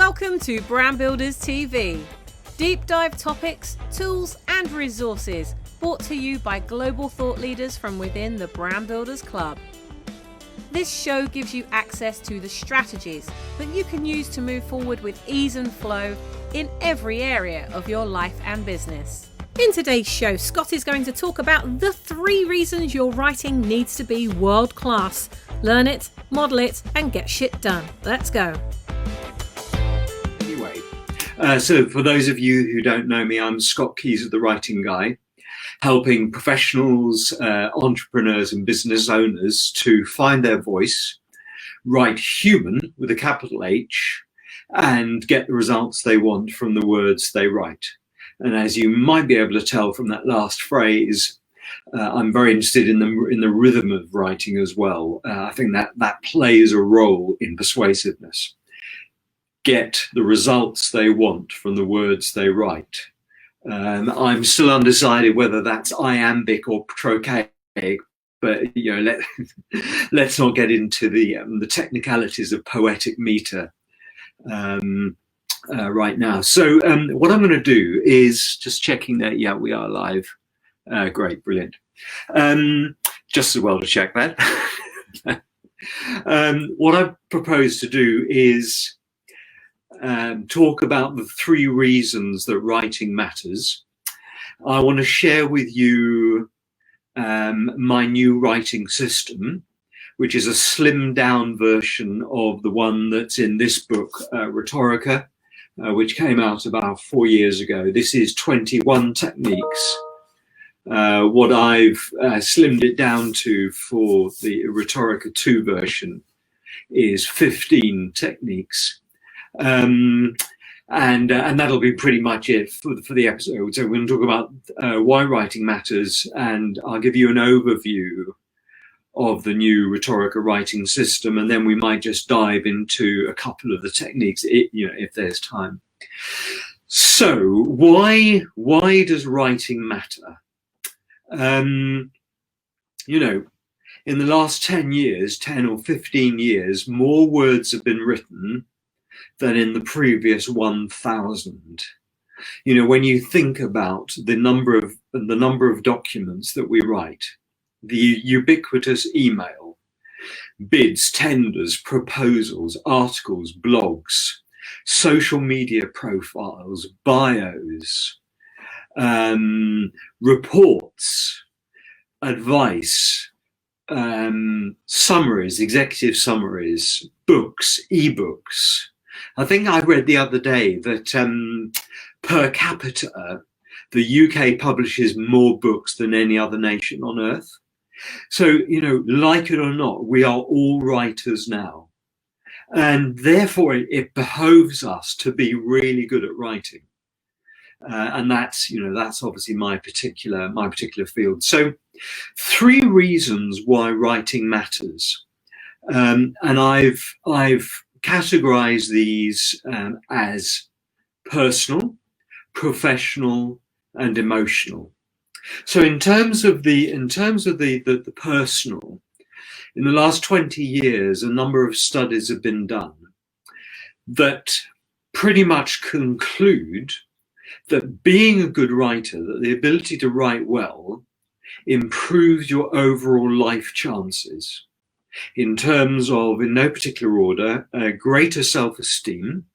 Welcome to Brand Builders TV. Deep dive topics, tools and resources brought to you by global thought leaders from within the Brand Builders Club. This show gives you access to the strategies that you can use to move forward with ease and flow in every area of your life and business. In today's show, Scott is going to talk about the 3 reasons your writing needs to be world class. Learn it, model it, and get shit done. Let's go. So for those of you who don't know me, I'm Scott Keys of The Writing Guy, helping professionals, entrepreneurs and business owners to find their voice, write human with a capital H, and get the results they want from the words they write. And as you might be able to tell from that last phrase, I'm very interested in the rhythm of writing as well. I think that plays a role in persuasiveness. Get the results they want from the words they write. I'm still undecided whether that's iambic or trochaic, but let's not get into the technicalities of poetic meter right now. So what I'm going to do is just checking that. Yeah, we are live. Great, brilliant. Just as well to check that. What I propose to do is talk about the 3 reasons that writing matters. I want to share with you my new writing system, which is a slimmed down version of the one that's in this book, Rhetorica, which came out about 4 years ago. This is 21 techniques. What I've slimmed it down to for the Rhetorica 2 version is 15 techniques. And that'll be pretty much it for the episode. So we're going to talk about why writing matters, and I'll give you an overview of the new Rhetorica writing system, and then we might just dive into a couple of the techniques, if there's time. So why does writing matter? In the last 10 or 15 years, more words have been written than in the previous 1,000. When you think about the number of documents that we write, the ubiquitous email, bids, tenders, proposals, articles, blogs, social media profiles, bios, reports, advice, summaries, executive summaries, books, ebooks. I think I read the other day that per capita, the UK publishes more books than any other nation on earth. So, like it or not, we are all writers now. And therefore, it behoves us to be really good at writing. And that's obviously my particular field. So 3 reasons why writing matters. And I've categorize these as personal, professional, and emotional. So in terms of the personal, in the last 20 years, a number of studies have been done that pretty much conclude that being a good writer, that the ability to write well, improves your overall life chances. In terms of, in no particular order, greater self-esteem.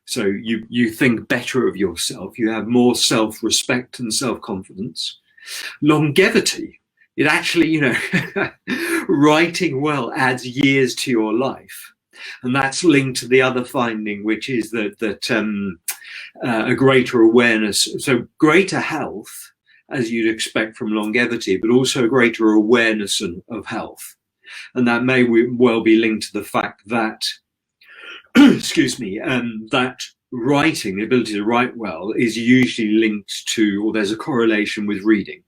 So you think better of yourself. You have more self-respect and self-confidence. Longevity. It actually, writing well adds years to your life. And that's linked to the other finding, which is that a greater awareness. So greater health, as you'd expect from longevity, but also greater awareness of health. And that may well be linked to the fact that, that writing, the ability to write well, is usually linked to, or there's a correlation with reading.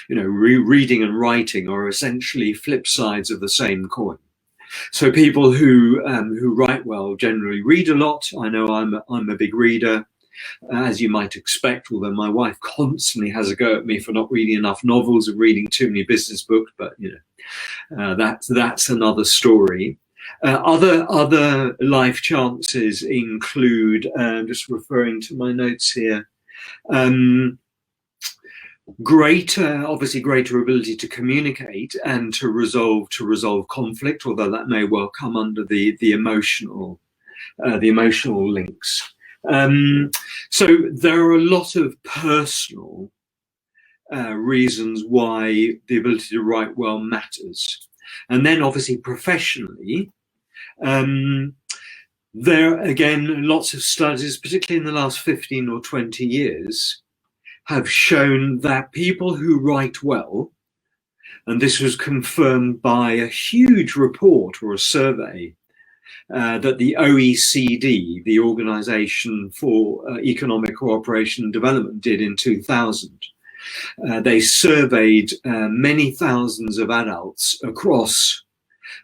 Reading and writing are essentially flip sides of the same coin. So people who write well generally read a lot. I know I'm a big reader, as you might expect, although my wife constantly has a go at me for not reading enough novels and reading too many business books, but that's another story. Other life chances include, just referring to my notes here, obviously greater ability to communicate and to resolve conflict, although that may well come under the emotional links. So there are a lot of personal reasons why the ability to write well matters. And then obviously professionally, there again, lots of studies, particularly in the last 15 or 20 years, have shown that people who write well, and this was confirmed by a huge report or a survey that the OECD, the Organization for Economic Cooperation and Development, did in 2000. They surveyed many thousands of adults across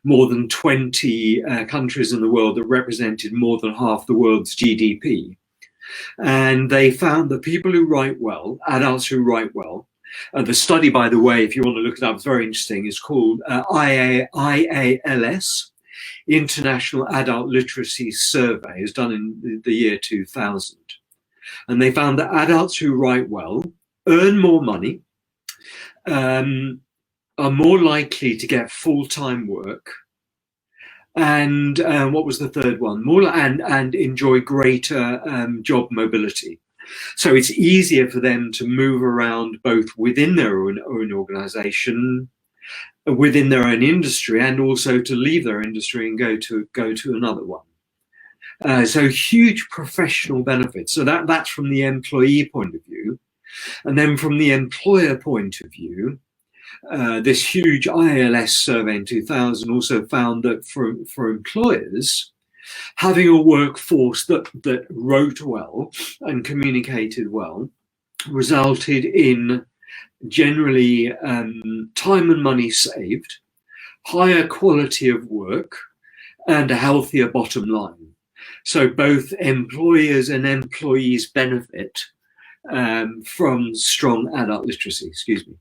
more than 20 countries in the world that represented more than half the world's GDP. And they found that people who write well, adults who write well, the study, by the way, if you want to look it up, it's very interesting, is called IALS, International Adult Literacy Survey, is done in the year 2000. And they found that adults who write well earn more money, are more likely to get full-time work, and what was the third one? And enjoy greater job mobility. So it's easier for them to move around both within their own organization, within their own industry, and also to leave their industry and go to another one. So huge professional benefits. So that's from the employee point of view. And then from the employer point of view, this huge ILS survey in 2000 also found that for employers, having a workforce that wrote well and communicated well resulted in generally time and money saved, higher quality of work, and a healthier bottom line. So both employers and employees benefit from strong adult literacy. Excuse me.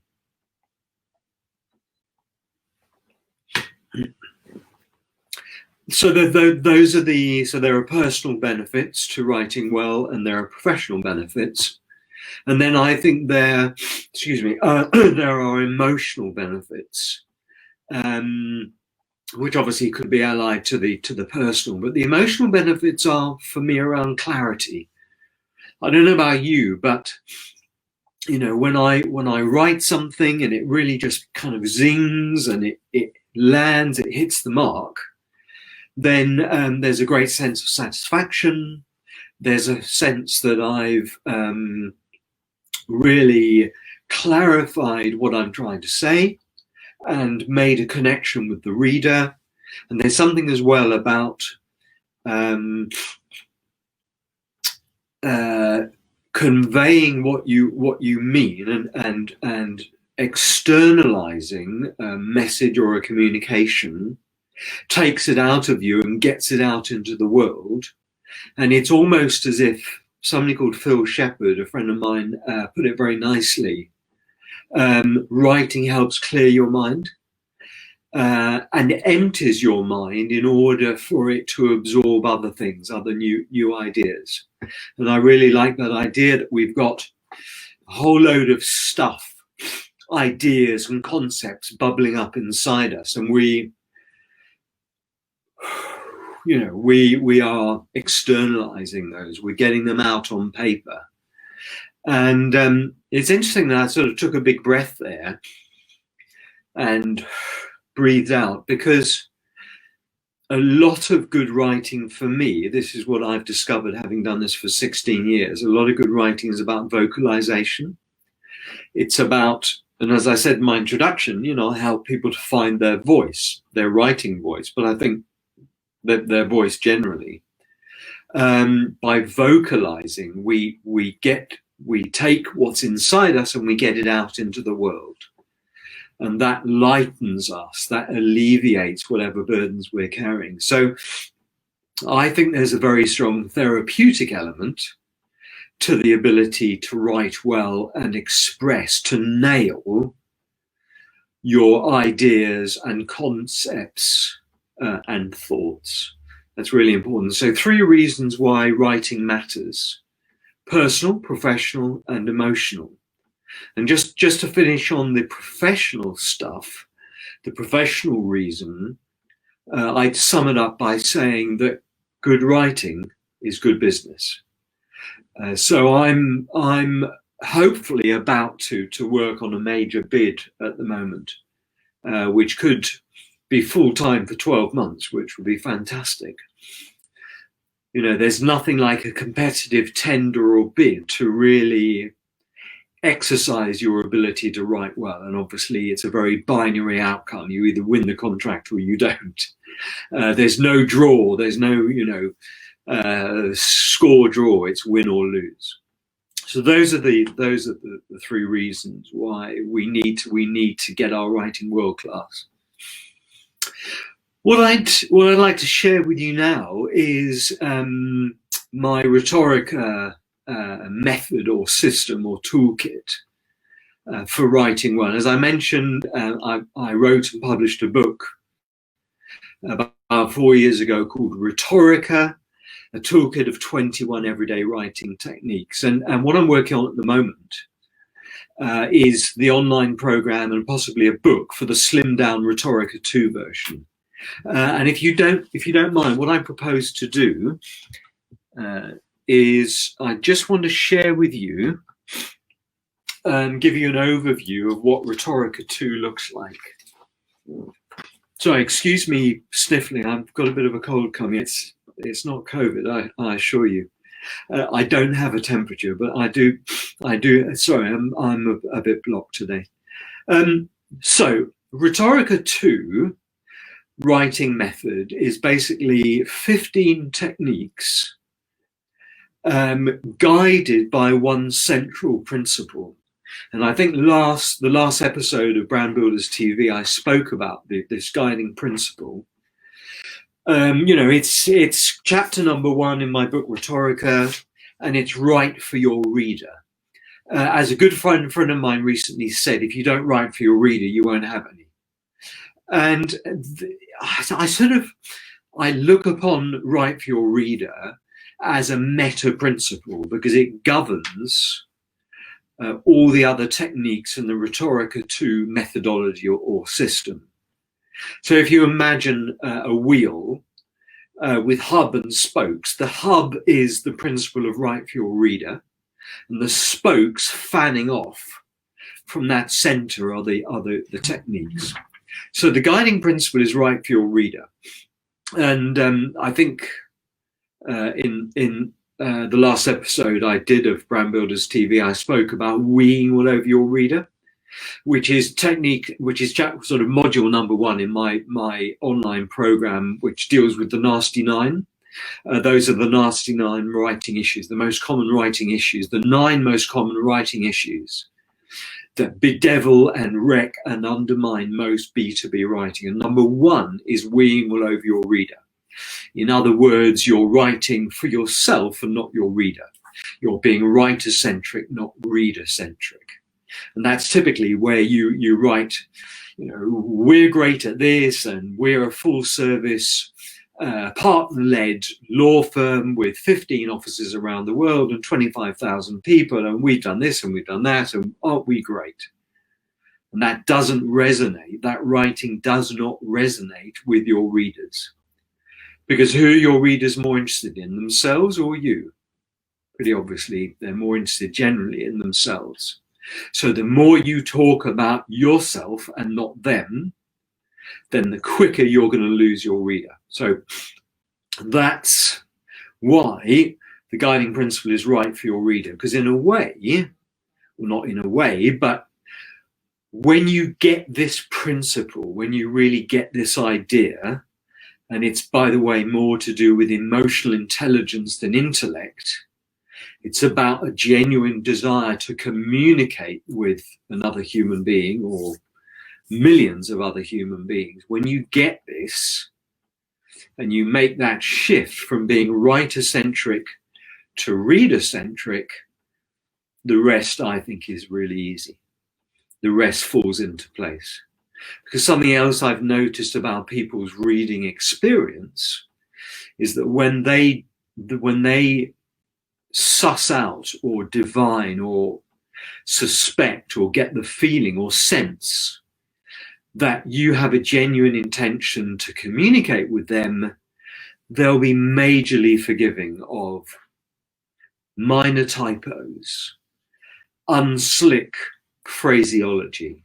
So there are personal benefits to writing well, and there are professional benefits, and then I think there are emotional benefits, which obviously could be allied to the personal. But the emotional benefits are, for me, around clarity. I don't know about you, but you know, when I write something and it really just kind of zings and it lands, it hits the mark, then there's a great sense of satisfaction. There's a sense that I've really clarified what I'm trying to say and made a connection with the reader. And there's something as well about conveying what you mean and externalizing a message or a communication takes it out of you and gets it out into the world. And it's almost as if somebody called Phil Shepherd, a friend of mine, put it very nicely. Writing helps clear your mind and empties your mind in order for it to absorb other things, other new ideas. And I really like that idea that we've got a whole load of stuff, ideas and concepts bubbling up inside us, and we are externalizing those. We're getting them out on paper. And it's interesting that I sort of took a big breath there and breathed out, because a lot of good writing for me, this is what I've discovered having done this for 16 years, a lot of good writing is about vocalization. It's about, and as I said in my introduction, I help people to find their voice, their writing voice, but I think that their voice generally. By vocalizing, we take what's inside us and we get it out into the world. And that lightens us, that alleviates whatever burdens we're carrying. So I think there's a very strong therapeutic element to the ability to write well and express, to nail your ideas and concepts and thoughts. That's really important. So 3 reasons why writing matters: personal, professional, and emotional. And just to finish on the professional stuff, the professional reason, I'd sum it up by saying that good writing is good business. So I'm hopefully about to work on a major bid at the moment, which could be full-time for 12 months, which would be fantastic. You know, there's nothing like a competitive tender or bid to really exercise your ability to write well. And obviously it's a very binary outcome. You either win the contract or you don't. There's no draw. There's no, score draw. It's win or lose. So those are the 3 reasons why we need to get our writing world class. What I'd like to share with you now is my Rhetorica method or system or toolkit for writing well. As I mentioned, I wrote and published a book about 4 years ago called Rhetorica, a toolkit of 21 everyday writing techniques. And what I'm working on at the moment is the online program and possibly a book for the slimmed down Rhetorica 2 version. And if you don't mind, what I propose to do is I just want to share with you and give you an overview of what Rhetorica 2 looks like. Sorry, excuse me sniffling. I've got a bit of a cold coming. It's not COVID, I assure you. I don't have a temperature, but I do. Sorry, I'm a bit blocked today. So Rhetorica 2 writing method is basically 15 techniques guided by one central principle. And I think the last episode of Brand Builders TV, I spoke about this guiding principle. It's chapter number 1 in my book Rhetorica, and it's write for your reader. As a good friend of mine recently said, if you don't write for your reader, you won't have any. And I look upon write for your reader as a meta principle because it governs all the other techniques in the Rhetorica 2 methodology or system. So if you imagine a wheel with hub and spokes, the hub is the principle of write for your reader, and the spokes fanning off from that center are the techniques. So the guiding principle is write for your reader. And I think in the last episode I did of Brand Builders TV, I spoke about weeing all over your reader, which is sort of module number 1 in my online program, which deals with the nasty 9. Those are the nasty 9 writing issues, the most common writing issues, the 9 most common writing issues that bedevil and wreck and undermine most B2B writing. And number 1 is weeing all over your reader. In other words, you're writing for yourself and not your reader. You're being writer-centric, not reader-centric. And that's typically where you write, we're great at this, and we're a full-service, partner-led law firm with 15 offices around the world and 25,000 people, and we've done this and we've done that, and aren't we great? And that doesn't resonate. That writing does not resonate with your readers. Because who are your readers more interested in, themselves or you? Pretty obviously, they're more interested generally in themselves. So the more you talk about yourself and not them, then the quicker you're going to lose your reader. So that's why the guiding principle is write for your reader. Because in a way, well, not in a way, but when you get this principle, when you really get this idea, and it's, by the way, more to do with emotional intelligence than intellect, it's about a genuine desire to communicate with another human being or millions of other human beings. When you get this and you make that shift from being writer-centric to reader-centric, the rest, I think, is really easy. The rest falls into place. Because something else I've noticed about people's reading experience is that when they suss out or divine or suspect or get the feeling or sense that you have a genuine intention to communicate with them, they'll be majorly forgiving of minor typos, unslick phraseology.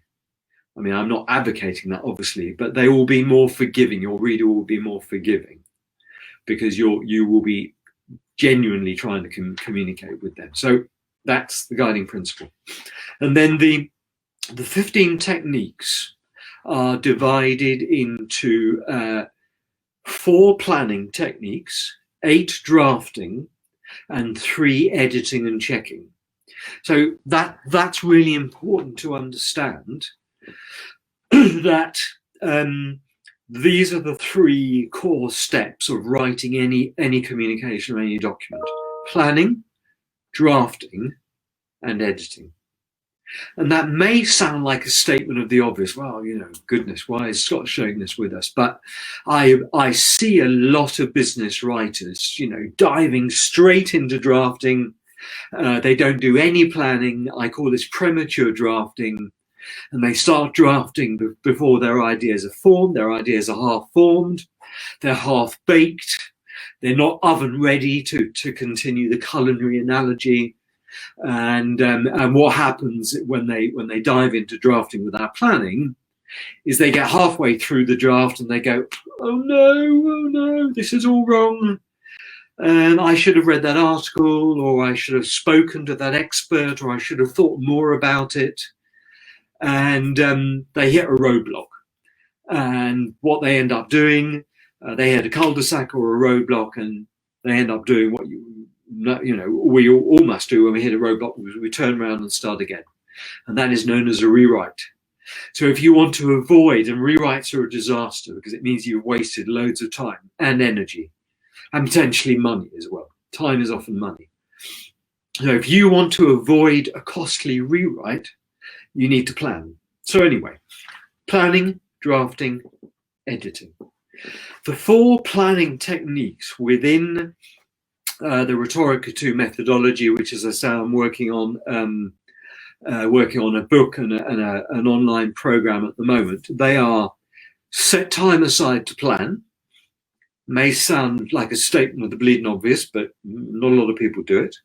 I mean, I'm not advocating that, obviously, but they will be more forgiving. Your reader will be more forgiving because you will be genuinely trying to communicate with them. So that's the guiding principle. And then the 15 techniques are divided into 4 planning techniques, 8 drafting, and 3 editing and checking. So that's really important to understand that these are the 3 core steps of writing any communication or any document: planning, drafting, and editing. And that may sound like a statement of the obvious. Well, you know, goodness, why is Scott sharing this with us? But I see a lot of business writers, you know, diving straight into drafting. They don't do any planning. I call this premature drafting. And they start drafting before their ideas are formed. Their ideas are half formed. They're half baked. They're not oven ready to continue the culinary analogy. And what happens when they dive into drafting without planning is they get halfway through the draft and they go, oh no, this is all wrong. And I should have read that article, or I should have spoken to that expert, or I should have thought more about it. And they hit a roadblock. And what they end up doing, they hit a cul-de-sac or a roadblock, and they end up doing what we all must do when we hit a roadblock. We turn around and start again. And that is known as a rewrite. So if you want to avoid, and rewrites are a disaster because it means you've wasted loads of time and energy and potentially money as well. Time is often money. So if you want to avoid a costly rewrite, you need to plan. So anyway, planning, drafting, editing. The 4 planning techniques within the Rhetorica 2 methodology, which, as I say, I'm working on a book and an online program at the moment. They are: set time aside to plan. May sound like a statement of the bleeding obvious, but not a lot of people do it.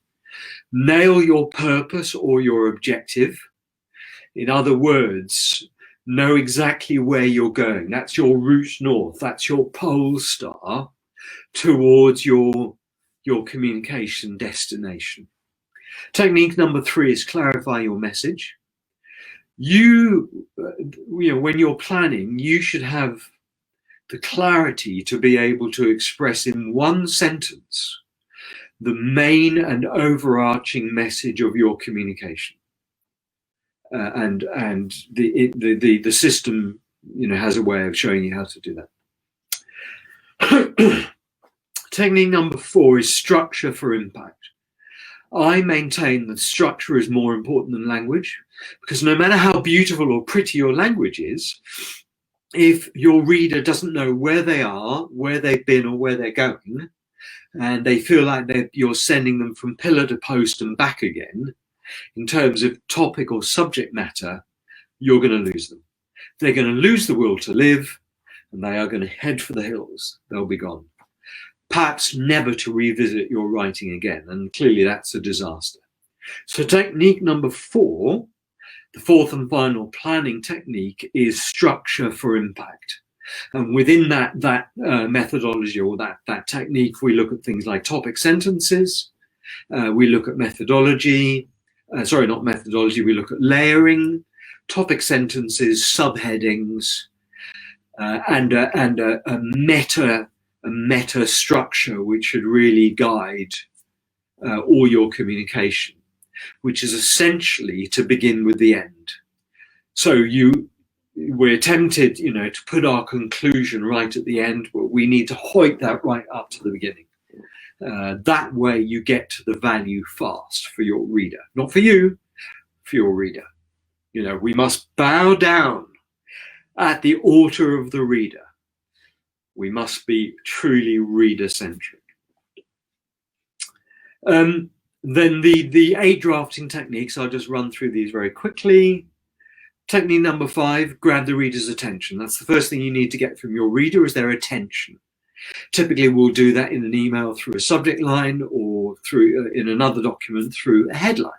Nail your purpose or your objective. In other words, know exactly where you're going. That's your route north. That's your pole star towards your communication destination. Technique number 3 is clarify your message. You know, when you're planning, you should have the clarity to be able to express in one sentence the main and overarching message of your communication. And the system, you know, has a way of showing you how to do that. Technique number 4 is structure for impact. I maintain that structure is more important than language, because no matter how beautiful or pretty your language is, if your reader doesn't know where they are, where they've been, or where they're going, and they feel like you're sending them from pillar to post and back again, in terms of topic or subject matter, you're going to lose them. They're going to lose the will to live, and they are going to head for the hills. They'll be gone. Perhaps never to revisit your writing again, and clearly that's a disaster. So technique number 4, the 4th and final planning technique, is structure for impact. And within that methodology or that technique, we look at things like topic sentences, we look at methodology, not methodology, we look at layering, topic sentences, subheadings, and a meta structure which should really guide all your communication, which is essentially to begin with the end. So we're tempted, you know, to put our conclusion right at the end, but we need to hoik that right up to the beginning. That way you get to the value fast for your reader, not for you, for your reader. You know, we must bow down at the altar of the reader. We must be truly reader-centric. Then the 8 drafting techniques, I'll just run through these very quickly. Technique number 5, grab the reader's attention. That's the first thing you need to get from your reader, is their attention. Typically, we'll do that in an email through a subject line, or through in another document through a headline.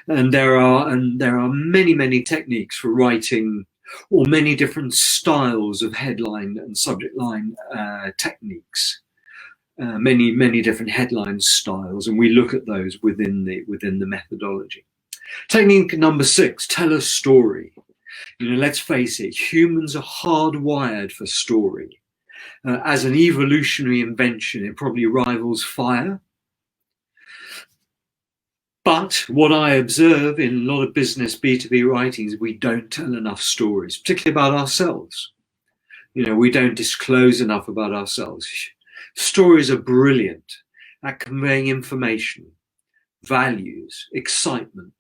And there are many techniques for writing, or many different styles of headline and subject line techniques. Many different headline styles, and we look at those within the methodology. Technique number 6, tell a story. Let's face it, humans are hardwired for story. As an evolutionary invention, it probably rivals fire. But what I observe in a lot of business B2B writing is we don't tell enough stories, particularly about ourselves. We don't disclose enough about ourselves. Stories are brilliant at conveying information, values, excitement,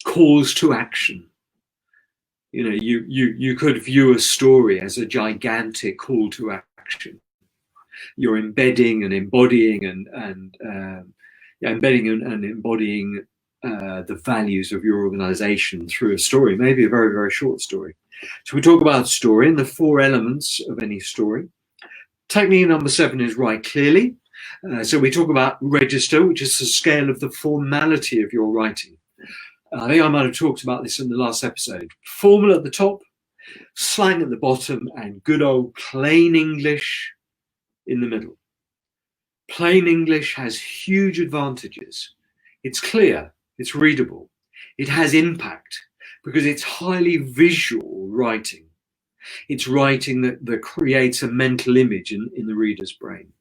calls to action. You could view a story as a gigantic call to action. You're embedding and embodying embodying the values of your organization through a story, maybe a very, very short story. So we talk about story and the 4 elements of any story. Technique number 7 is write clearly. So we talk about register, which is the scale of the formality of your writing. I think I might have talked about this in the last episode. Formal at the top, slang at the bottom, and good old plain English in the middle. Plain English has huge advantages. It's clear, it's readable, it has impact because it's highly visual writing. It's writing that creates a mental image in the reader's brain.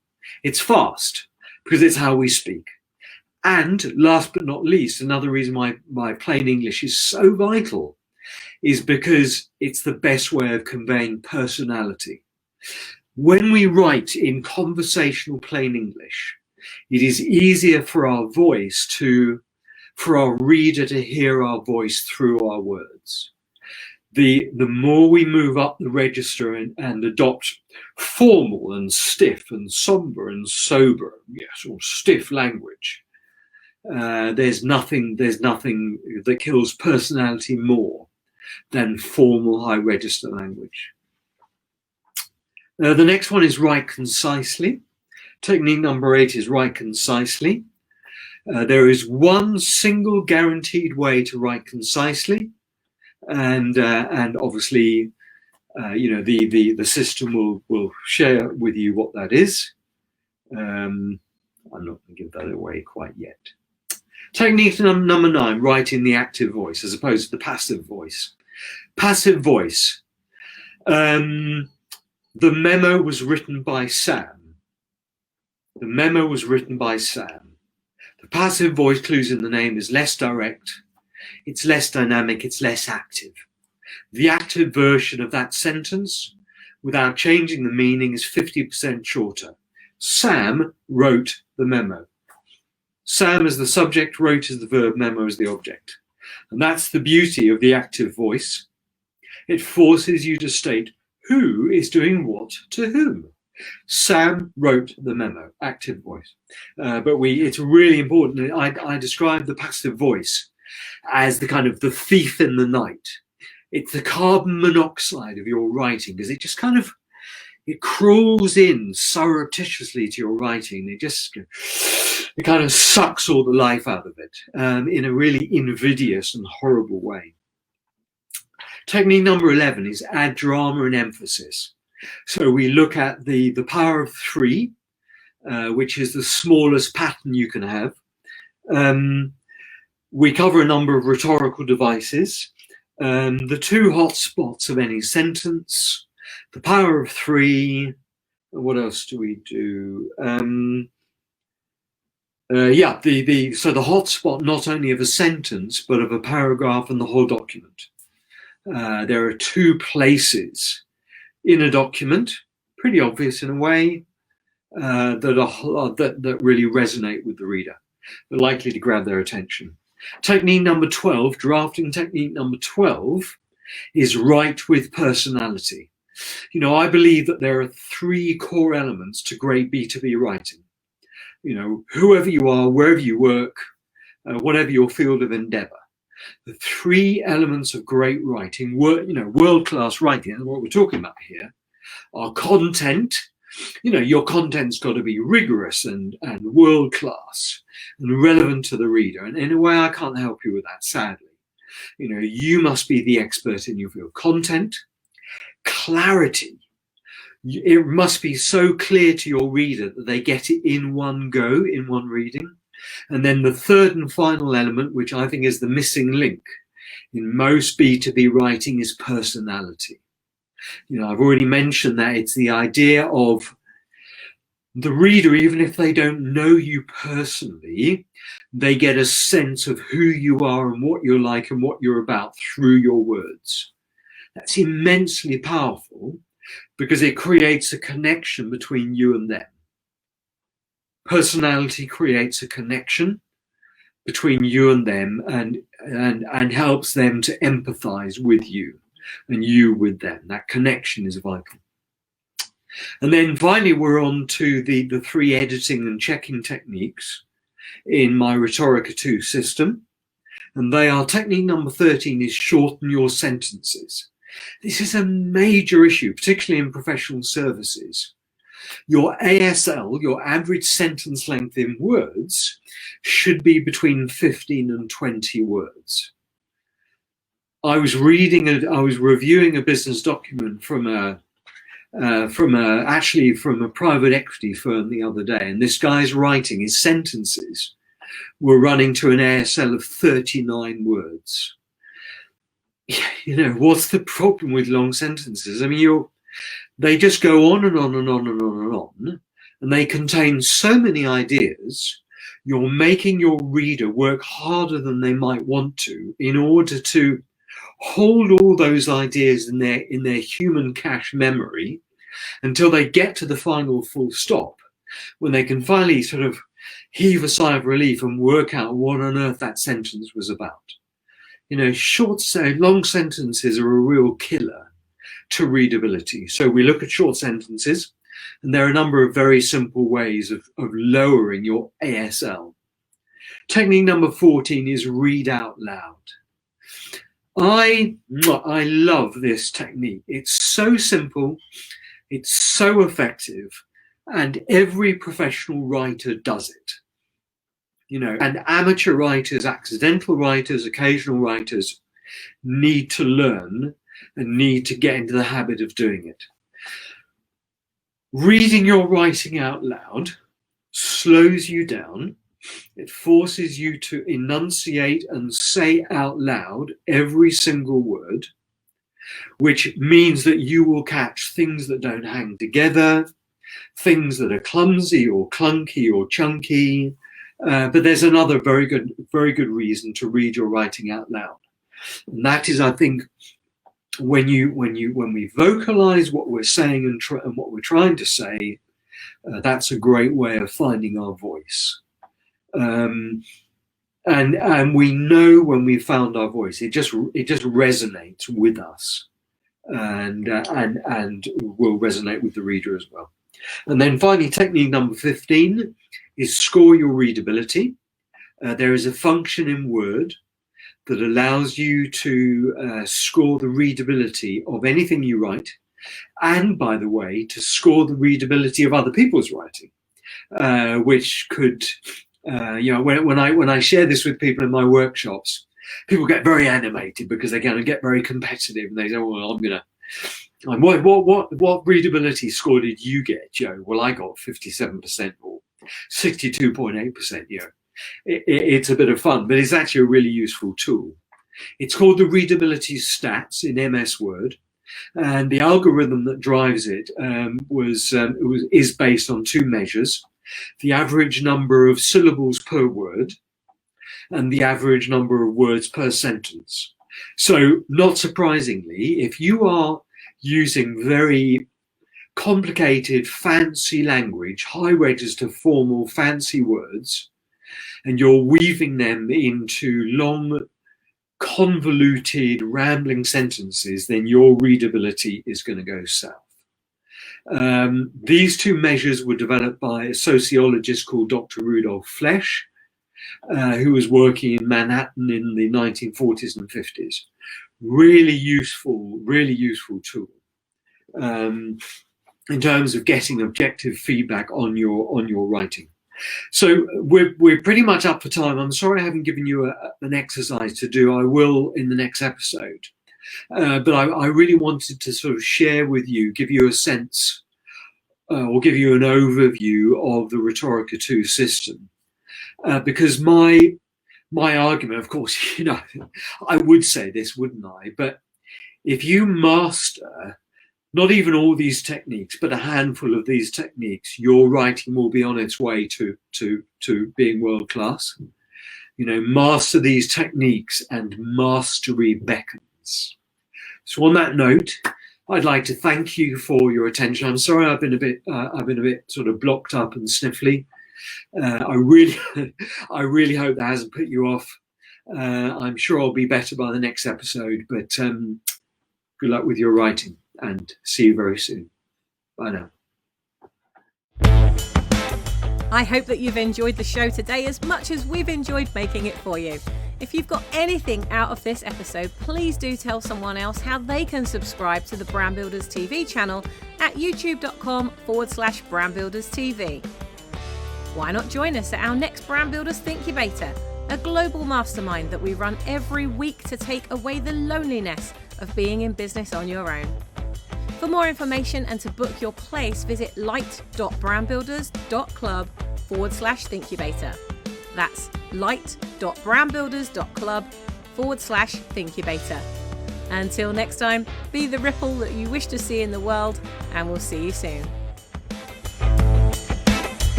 It's fast because it's how we speak. And last but not least, another reason why plain English is so vital is because it's the best way of conveying personality. When we write in conversational plain English, it is easier for our reader to hear our voice through our words. The more we move up the register and adopt formal and stiff and somber and sober, yes, or stiff language, there's nothing that kills personality more than formal high register language. The next one is write concisely. Technique number 8 is write concisely. There is one single guaranteed way to write concisely, and obviously, the system will share with you what that is. I'm not going to give that away quite yet. Technique number 9, write in the active voice as opposed to the passive voice. Passive voice. The memo was written by Sam. The memo was written by Sam. The passive voice, clues in the name, is less direct, it's less dynamic, it's less active. The active version of that sentence, without changing the meaning, is 50% shorter. Sam wrote the memo. Sam as the subject, wrote as the verb, memo as the object. And that's the beauty of the active voice. It forces you to state who is doing what to whom. Sam wrote the memo, active voice. It's really important. I describe the passive voice as the kind of the thief in the night. It's the carbon monoxide of your writing, because it crawls in surreptitiously to your writing. It kind of sucks all the life out of it in a really invidious and horrible way. Technique number 11 is add drama and emphasis. So we look at the power of 3, which is the smallest pattern you can have. We cover a number of rhetorical devices, the 2 hot spots of any sentence, the power of 3. What else do we do? So the hot spot not only of a sentence, but of a paragraph and the whole document. There are 2 places in a document, pretty obvious in a way, that really resonate with the reader, but likely to grab their attention. Technique number 12, drafting technique number 12, is write with personality. You know, I believe that there are three core elements to great B2B writing. You know, whoever you are, wherever you work, whatever your field of endeavor, the three elements of great writing, world-class writing, and what we're talking about here, are content. You know, your content's got to be rigorous and world-class and relevant to the reader. And in a way, I can't help you with that, sadly. You know, you must be the expert in your field. Content, clarity. It must be so clear to your reader that they get it in one go, in one reading. And then the third and final element, which I think is the missing link in most B2B writing, is personality. You know, I've already mentioned that it's the idea of the reader, even if they don't know you personally, they get a sense of who you are and what you're like and what you're about through your words. That's immensely powerful because it creates a connection between you and them. Personality creates a connection between you and them and helps them to empathize with you and you with them. That connection is vital. And then finally, we're on to the three editing and checking techniques in my Rhetorica 2 system. And they are: technique number 13 is shorten your sentences. This is a major issue, particularly in professional services. Your ASL, your average sentence length in words, should be between 15 and 20 words. I was reviewing a business document from a private equity firm the other day, and this guy's writing, his sentences were running to an ASL of 39 words. You know, what's the problem with long sentences? I mean, they just go on and on and on and on and on, and they contain so many ideas. You're making your reader work harder than they might want to in order to hold all those ideas in their human cache memory until they get to the final full stop, when they can finally sort of heave a sigh of relief and work out what on earth that sentence was about. You know, long sentences are a real killer to readability. So we look at short sentences, and there are a number of very simple ways of lowering your ASL. Technique number 14 is read out loud. I love this technique. It's so simple, it's so effective, and every professional writer does it. You know, and amateur writers, accidental writers, occasional writers need to learn and need to get into the habit of doing it. Reading your writing out loud slows you down. It forces you to enunciate and say out loud every single word, which means that you will catch things that don't hang together, things that are clumsy or clunky or chunky. But there's another very good reason to read your writing out loud, and that is, I think, when we vocalize what we're saying and what we're trying to say, that's a great way of finding our voice. And we know when we found our voice, it just resonates with us, and will resonate with the reader as well. And then finally, technique number 15 is score your readability. There is a function in Word that allows you to score the readability of anything you write, and, by the way, to score the readability of other people's writing, which could, when I share this with people in my workshops, people get very animated because they're going to get very competitive, and they say, "Well, what readability score did you get, Joe?" "Well, I got 57% or 62.8%. You know, it's a bit of fun, but it's actually a really useful tool. It's called the readability stats in MS Word, and the algorithm that drives it is based on two measures: the average number of syllables per word and the average number of words per sentence. So, not surprisingly, if you are using very complicated, fancy language, high register, formal, fancy words, and you're weaving them into long, convoluted, rambling sentences, then your readability is going to go south. These two measures were developed by a sociologist called Dr. Rudolf Flesch, who was working in Manhattan in the 1940s and 50s. Really useful tool in terms of getting objective feedback on your writing. So we're pretty much up for time. I'm sorry I haven't given you an exercise to do. I will in the next episode. But I really wanted to sort of share with you, give you a sense or give you an overview of the Rhetorica 2 system. Because my argument, of course, I would say this, wouldn't I? But if you master not even all these techniques, but a handful of these techniques, your writing will be on its way to being world class. Master these techniques and mastery beckons. So on that note, I'd like to thank you for your attention. I'm sorry I've been a bit sort of blocked up and sniffly. I really hope that hasn't put you off. I'm sure I'll be better by the next episode, but good luck with your writing and see you very soon. Bye now. I hope that you've enjoyed the show today as much as we've enjoyed making it for you. If you've got anything out of this episode, please do tell someone else how they can subscribe to the Brand Builders TV channel at youtube.com/brandbuilderstv. Why not join us at our next Brand Builders Thinkubator, a global mastermind that we run every week to take away the loneliness of being in business on your own. For more information and to book your place, visit light.brandbuilders.club/Thinkubator. That's light.brandbuilders.club/Thinkubator. Until next time, be the ripple that you wish to see in the world, and we'll see you soon.